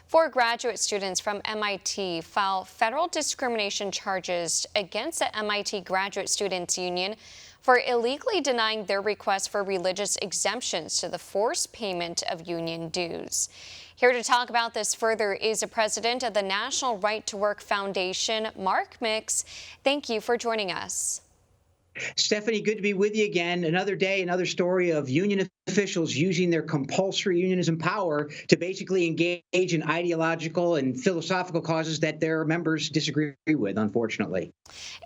Four graduate students from MIT file federal discrimination charges against the MIT Graduate Students Union for illegally denying their request for religious exemptions to the forced payment of union dues. Here to talk about this further is the president of the National Right to Work Foundation, Mark Mix. Thank you for joining us. Stephanie, good to be with you again. Another day, another story of union officials using their compulsory unionism power to basically engage in ideological and philosophical causes that their members disagree with, unfortunately.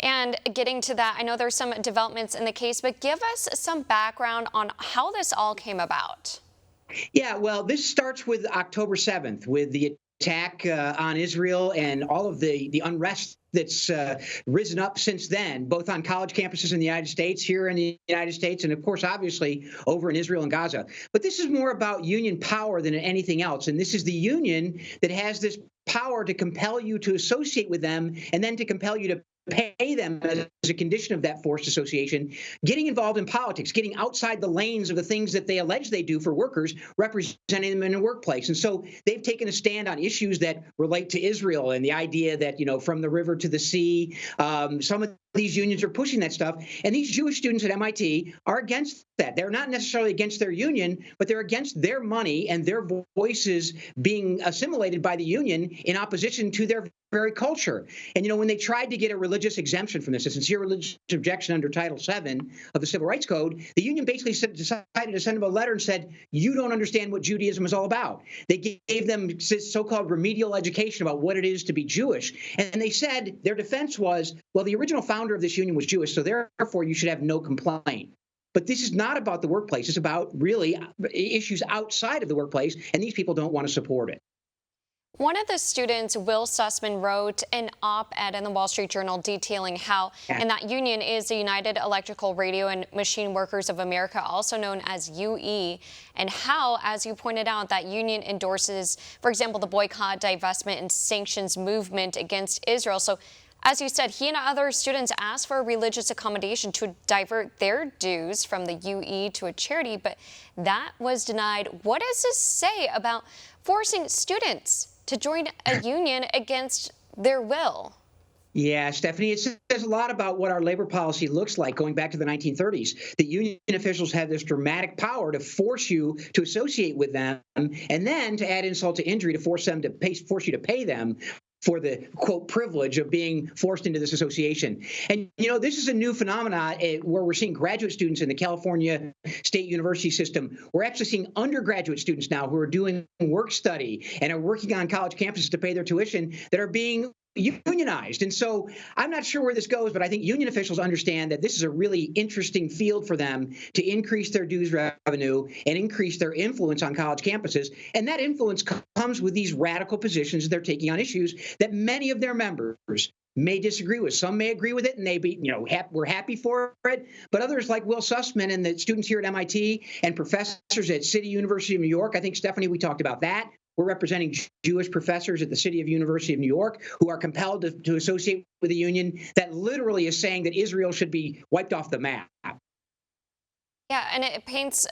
And getting to that, I know there's some developments in the case, but give us some background on how this all came about. Yeah, well, this starts with October 7th, with the attack on Israel and all of the unrest that's risen up since then, both on college campuses in the United States, here in the United States, and of course, obviously, over in Israel and Gaza. But this is more about union power than anything else. And this is the union that has this power to compel you to associate with them and then to compel you to pay them as a condition of that forced association, getting involved in politics, getting outside the lanes of the things that they allege they do for workers, representing them in the workplace. And so they've taken a stand on issues that relate to Israel and the idea that, you know, from the river to the sea, some of these unions are pushing that stuff. And these Jewish students at MIT are against that. They're not necessarily against their union, but they're against their money and their voices being assimilated by the union in opposition to their very culture. And, you know, when they tried to get a religious exemption from this, a sincere religious objection under Title VII of the Civil Rights Code, the union basically decided to send them a letter and said, you don't understand what Judaism is all about. They gave them so-called remedial education about what it is to be Jewish. And they said their defense was, well, the original founder of this union was Jewish, so therefore you should have no complaint. But this is not about the workplace. It's about really issues outside of the workplace, and these people don't want to support it. One of the students, Will Sussman, wrote an op-ed in the Wall Street Journal detailing how, and that union is the United Electrical Radio and Machine Workers of America, also known as UE, and how, as you pointed out, that union endorses, for example, the boycott, divestment, and sanctions movement against Israel. So, as you said, he and other students asked for a religious accommodation to divert their dues from the UE to a charity, but that was denied. What does this say about forcing students to join a union against their will? Yeah, Stephanie, it says a lot about what our labor policy looks like going back to the 1930s. The union officials have this dramatic power to force you to associate with them and then to add insult to injury to force you to pay them for the, quote, privilege of being forced into this association. And, you know, this is a new phenomenon where we're seeing graduate students in the California State University system. We're actually seeing undergraduate students now who are doing work study and are working on college campuses to pay their tuition that are being unionized. And so I'm not sure where this goes, but I think union officials understand that this is a really interesting field for them to increase their dues revenue and increase their influence on college campuses. And that influence comes with these radical positions they're taking on issues that many of their members may disagree with. Some may agree with it and they be, you know, we're happy for it. But others like Will Sussman and the students here at MIT and professors at City University of New York, I think, Stephanie, we talked about that. We're representing Jewish professors at the City of University of New York who are compelled to associate with a union that literally is saying that Israel should be wiped off the map. Yeah, and it paints,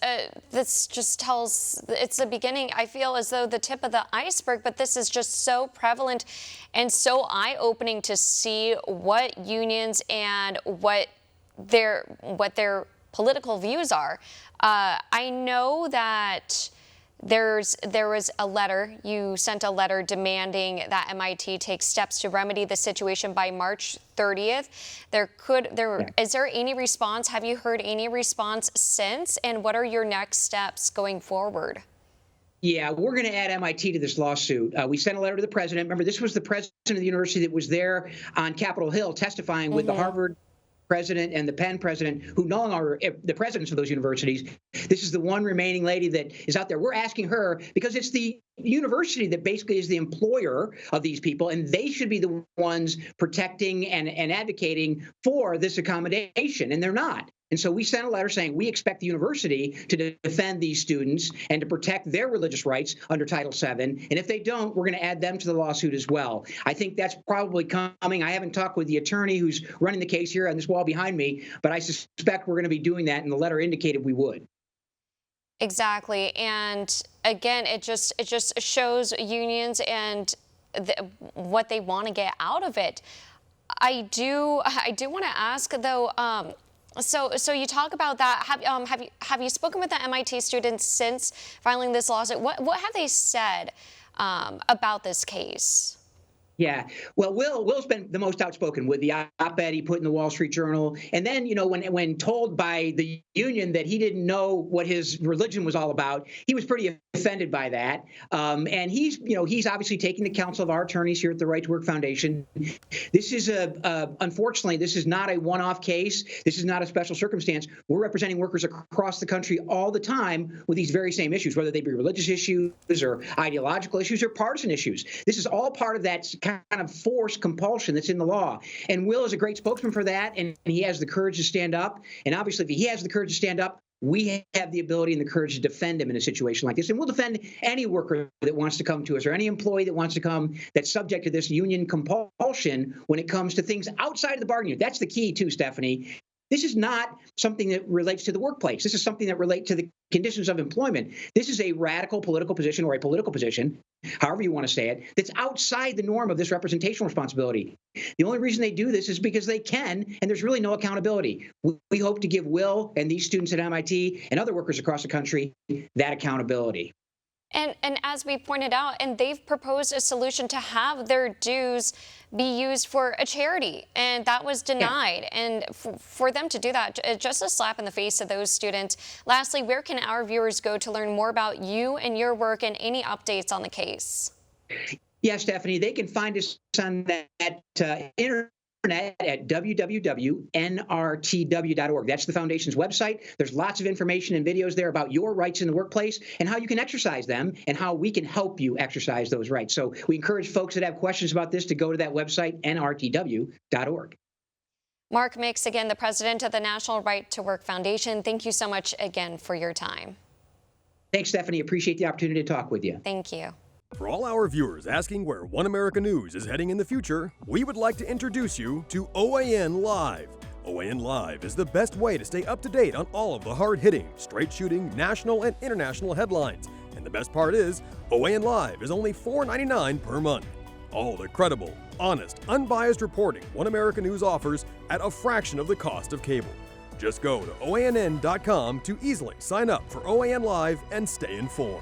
this just tells, it's the beginning, I feel, as though the tip of the iceberg, but this is just so prevalent and so eye-opening to see what unions and what their political views are. I know that there was a letter, you sent a letter demanding that MIT take steps to remedy the situation by March 30th. Is there any response? Have you heard any response since? And what are your next steps going forward? Yeah, we're going to add MIT to this lawsuit. We sent a letter to the president. Remember, this was the president of the university that was there on Capitol Hill testifying with the Harvard president and the Penn president, who no longer are the presidents of those universities. This is the one remaining lady that is out there. We're asking her because it's the university that basically is the employer of these people, and they should be the ones protecting and advocating for this accommodation, and they're not. And so we sent a letter saying we expect the university to defend these students and to protect their religious rights under Title VII. And if they don't, we're going to add them to the lawsuit as well. I think that's probably coming. I haven't talked with the attorney who's running the case here on this wall behind me, but I suspect we're going to be doing that, and the letter indicated we would. Exactly. And again, it just shows unions and what they want to get out of it. I do want to ask though. So you talk about that. Have you spoken with the MIT students since filing this lawsuit? What have they said about this case? Yeah. Well, Will's been the most outspoken with the op-ed he put in the Wall Street Journal. And then, when told by the union that he didn't know what his religion was all about, he was pretty offended by that. And he's obviously taking the counsel of our attorneys here at the Right to Work Foundation. This is unfortunately, this is not a one-off case. This is not a special circumstance. We're representing workers across the country all the time with these very same issues, whether they be religious issues or ideological issues or partisan issues. This is all part of that kind of forced compulsion that's in the law. And Will is a great spokesman for that, and he has the courage to stand up. And obviously, if he has the courage to stand up, we have the ability and the courage to defend him in a situation like this. And we'll defend any worker that wants to come to us or any employee that wants to come that's subject to this union compulsion when it comes to things outside of the bargaining unit. That's the key, too, Stephanie. This is not something that relates to the workplace. This is something that relates to the conditions of employment. This is a radical political position or a political position, however you want to say it, that's outside the norm of this representational responsibility. The only reason they do this is because they can, and there's really no accountability. We hope to give Will and these students at MIT and other workers across the country that accountability. And as we pointed out, and they've proposed a solution to have their dues be used for a charity, and that was denied. Yeah. And for them to do that, just a slap in the face of those students. Lastly, where can our viewers go to learn more about you and your work and any updates on the case? Yeah, Stephanie, they can find us on that internet at www.nrtw.org. That's the foundation's website. There's lots of information and videos there about your rights in the workplace and how you can exercise them and how we can help you exercise those rights. So we encourage folks that have questions about this to go to that website, nrtw.org. Mark Mix, again, the president of the National Right to Work Foundation. Thank you so much again for your time. Thanks, Stephanie. Appreciate the opportunity to talk with you. Thank you. For all our viewers asking where One America News is heading in the future, we would like to introduce you to OAN Live. OAN Live is the best way to stay up to date on all of the hard-hitting, straight-shooting, national and international headlines. And the best part is, OAN Live is only $4.99 per month. All the credible, honest, unbiased reporting One America News offers at a fraction of the cost of cable. Just go to OANN.com to easily sign up for OAN Live and stay informed.